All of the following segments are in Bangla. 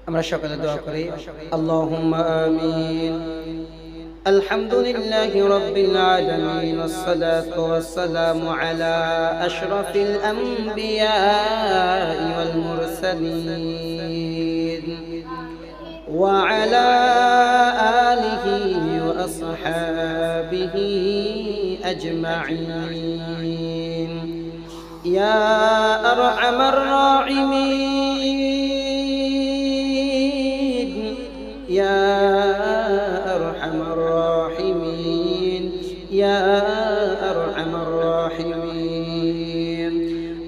আমরা সকলে দোয়া করি আল্লাহুম্মা আমিন। আলহামদুলিল্লাহি রাব্বিল আলামিন ওয়াসসালাতু ওয়াসসালামু আলা আশরাফিল আমবিয়াই ওয়াল মুরসালিন ওয়া আলা আলিহি ওয়া আসহাবিহি আজমাইন। ইয়া আরহামার রাহিমিন ইয়া আরহামার রাহিমিন ইয়া আরহামার রাহিমিন।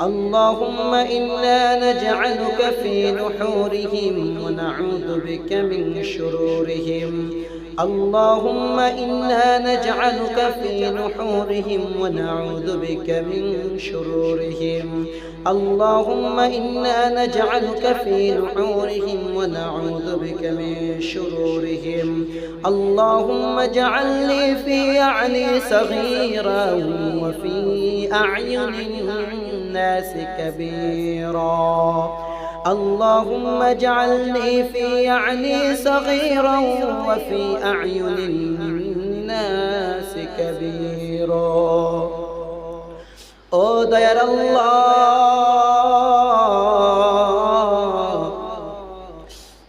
আল্লাহুম্মা ইন্না নাজআলুকা ফি নুহুরিহিম ওয়া নাউযু বিকা মিন শুরুরিহিম। اللهم إنا نجعلك في نحورهم ونعوذ بك من شرورهم. اللهم إنا نجعلك في نحورهم ونعوذ بك من شرورهم. اللهم اجعل لي في أعلي صغيرا وفي أعين الناس كبيرا. اللهم اجعلني في أعلي صغيرا وفي أعين الناس كبيرا. ও দয়ার আল্লাহ,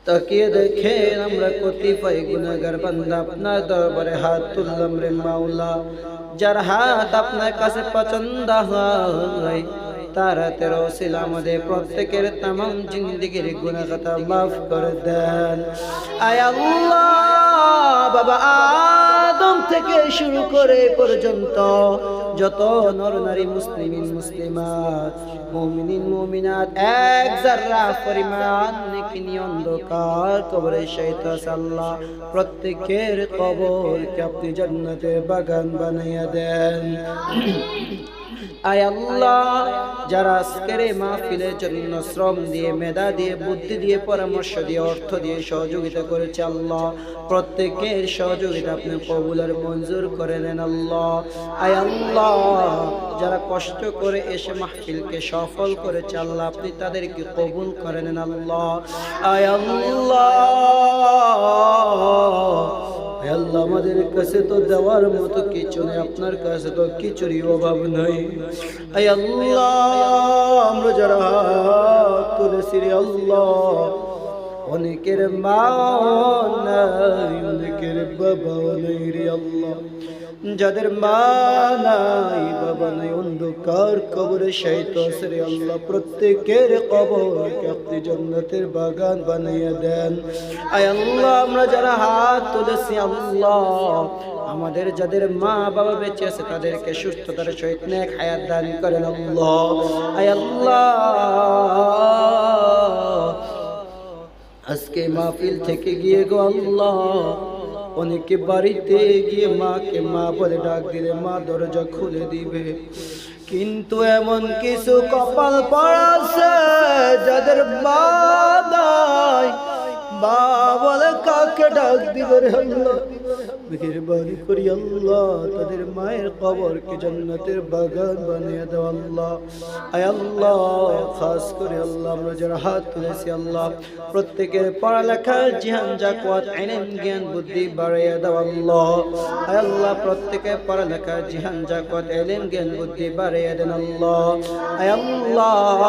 তাকিয়ে দেখেন আমরা কতিপয় গুনাহগার বান্দা আপনার দরবারে হাত তুললাম রে মাওলা। যার হাত আপনার কাছে পছন্দ হয় তার হাতের ওসিলা আমাদের প্রত্যেকের তামাম জিন্দেগির গুনাহ খাতা মাফ করে দেন। আয় আল্লাহ, বাবা আদম থেকে শুরু করে পর্যন্ত যত নর নারী মুসলিমিন মুসলিমাত মুমিনিন মুমিনাত এক যারা পরিমাণ নেকি নিয়ে অন্ধকার কবরে শায়িত আছে আল্লাহ, প্রত্যেকের কবরকে আপনি জান্নাতের বাগান বানাইয়া দেন। আয় আল্লাহ, যারা আজকের এই মাহফিলের জন্য শ্রম দিয়ে, মেধা দিয়ে, বুদ্ধি দিয়ে, পরামর্শ দিয়ে, অর্থ দিয়ে সহযোগিতা করেছে আল্লাহ, প্রত্যেকের সহযোগিতা আপনি কবুল আর মঞ্জুর করে নেন আল্লাহ। আয় আল্লাহ, যারা কষ্ট করে এসে মাহফিলকে সফল করেছে আল্লাহ, আপনি তাদেরকে কবুল করে নেন আল্লাহ। আয় আল্লাহ, আল্লাহ আমাদের কাছে তো দেওয়ার মতো কিছু নেই, আপনার কাছে তো কিছুরই অভাব নাই। আয় আল্লাহ, আমরা যারা হাত তুলেছি রে আল্লাহ, অনেকের মা নাই, অনেকের বাবা নাই রে আল্লাহ, যাদের মা নাই বাবা নাই অন্ধকার কবরে শায়িত আছে রে আল্লাহ, প্রত্যেকের কবরকে আপনি জান্নাতের বাগান বানাইয়া দেন। আয় আল্লাহ, আমরা যারা হাত তুলেছি আল্লাহ, আমাদের যাদের মা বাবা বেঁচে আছে তাদেরকে সুস্থতার সহিত নেক হায়াত দান করেন আল্লাহ। আয় আল্লাহ, আজকে মাহফিল থেকে গিয়ে গো আল্লাহ, অনেকে বাড়িতে গিয়ে মাকে মা বলে ডাক দিলে মা দরজা খুলে দিবে, কিন্তু এমন কিছু কপাল পড়াছে যাদের মা নাই, মা বলে কাকে ডাক দিবে রে আল্লাহ, মেহেরবানি করি আল্লাহ তাদের মায়ের কবরকে জান্নাতের বাগান বানিয়ে দাও আল্লাহ। আয় আল্লাহ, খাস করে আল্লাহ আমরা যারা হাত তুলেছি আল্লাহ, প্রত্যেকের পড়ালেখার জিহান জাকওয়াত ইলম জ্ঞান বুদ্ধি বাড়াইয়া দাও আল্লাহ। আয় আল্লাহ, প্রত্যেকের পড়ালেখার জিহান জাকওয়াত ইলম জ্ঞান বুদ্ধি বাড়াইয়া দেন আল্লাহ। আয় আল্লাহ,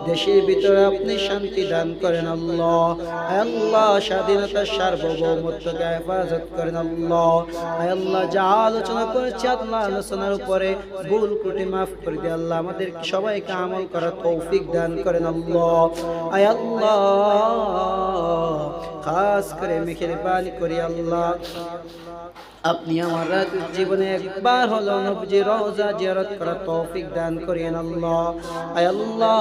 দেশের ভিতরে আপনি শান্তি দান করেন আল্লাহ। আয় আল্লাহ, স্বাধীনতার সার্বভৌমত্বকে হেফাজত করেন আল্লাহ। আয় আল্লাহ, যা আলোচনা করেছি আল্লাহ, আলোচনার উপরে ভুল ত্রুটি মাফ করে দিয়ে আল্লাহ আমাদের সবাইকে আমল করার তৌফিক দান করেন আল্লাহ। আয় আল্লাহ, খাস করে মেহেরবানি করি আল্লাহ, আপনি আমার জীবনে একবার হলো নবীজির রওজা জিয়ারত করার তৌফিক দান করিয়েন আল্লাহ। আয় আল্লাহ,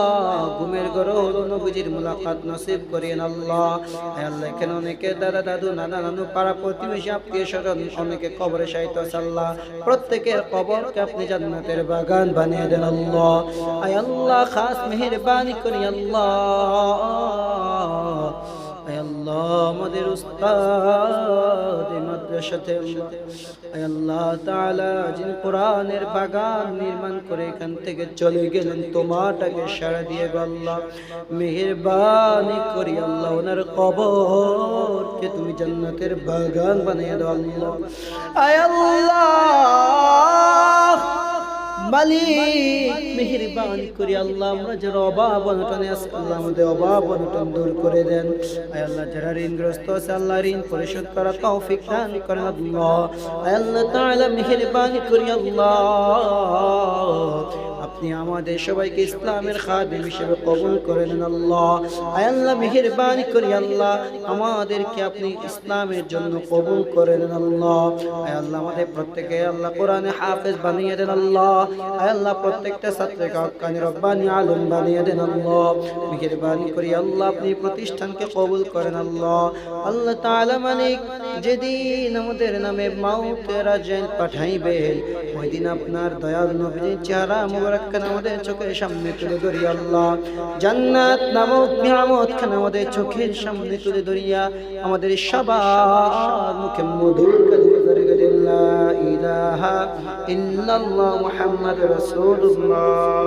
ঘুমের ঘরে হলো নবীজির মুলাকাত নসিব করিয়েন আল্লাহ। আয় আল্লাহ, এখানে অনেকে দাদা দাদু নানা নানু পাড়া প্রতিবেশী আত্মীয় স্বজন অনেকে কবরে শায়িত আছে আল্লাহ, প্রত্যেকের কবরকে আপনি জান্নাতের বাগান বানিয়ে দেন আল্লাহ। আয় আল্লাহ, খাস মেহেরবানি করি আল্লাহ। আয় আল্লাহ, আমাদের উস্তাদ আমাদের সাথে আল্লাহ আয় আল্লাহ তাআলা যিনি কোরআনের বাগান নির্মাণ করে এখান থেকে চলে গেলেন তোমাটাকে সাড়া দিয়ে গো আল্লাহ মেহেরবানি করি আল্লাহ ওনার কবরকে তুমি জান্নাতের বাগান বানিয়ে দাও আল্লাহ আয় আল্লাহ মালিক মেহেরবানি করি আল্লাহ আমরা যারা অভাব অনটনে আছি আল্লাহ আমাদের অভাব অনটন দূর করে দেন আয় আল্লাহ যারা ঋণগ্রস্ত আছে আল্লাহ ঋণ পরিশোধ করার তৌফিক দান করেন আল্লাহ আয় আল্লাহ তাআলা মেহেরবানি করি আল্লাহ আপনি আমাদের সবাইকে ইসলামের খাদিম হিসেবে কবুল করে নেন আল্লাহ আয় আল্লাহ মেহেরবানি করি আল্লাহ আমাদেরকে আপনি ইসলামের জন্য কবুল করে নেন আল্লাহ আয় আল্লাহ আমাদের প্রত্যেককে আল্লাহ কোরআনে হাফেজ বানিয়ে দেন আল্লাহ আয় আল্লাহ প্রত্যেকটা ছাত্রকে হক্কানি রব্বানি আলেম বানিয়ে দেন আল্লাহ মেহেরবানি করি আল্লাহ আপনি প্রতিষ্ঠানকে কবুল করেন আল্লাহ আল্লাহ তাআলা মালিক যেদিন আমাদের নামে মাউতের আজাল পাঠাইবেন ওই দিন আপনার দয়াল নবীর চেহারা মুবারক আমাদের চোখের সামনে তুলে ধরি আল্লাহ জান্নাত নামক নিয়ামত খান আমাদের চোখের সামনে তুলে ধরিয়া আমাদের সবার মুখে মধুর কালিমা ধরে লা ইলাহা ইল্লাল্লাহ মুহাম্মাদুর রাসূলুল্লাহ।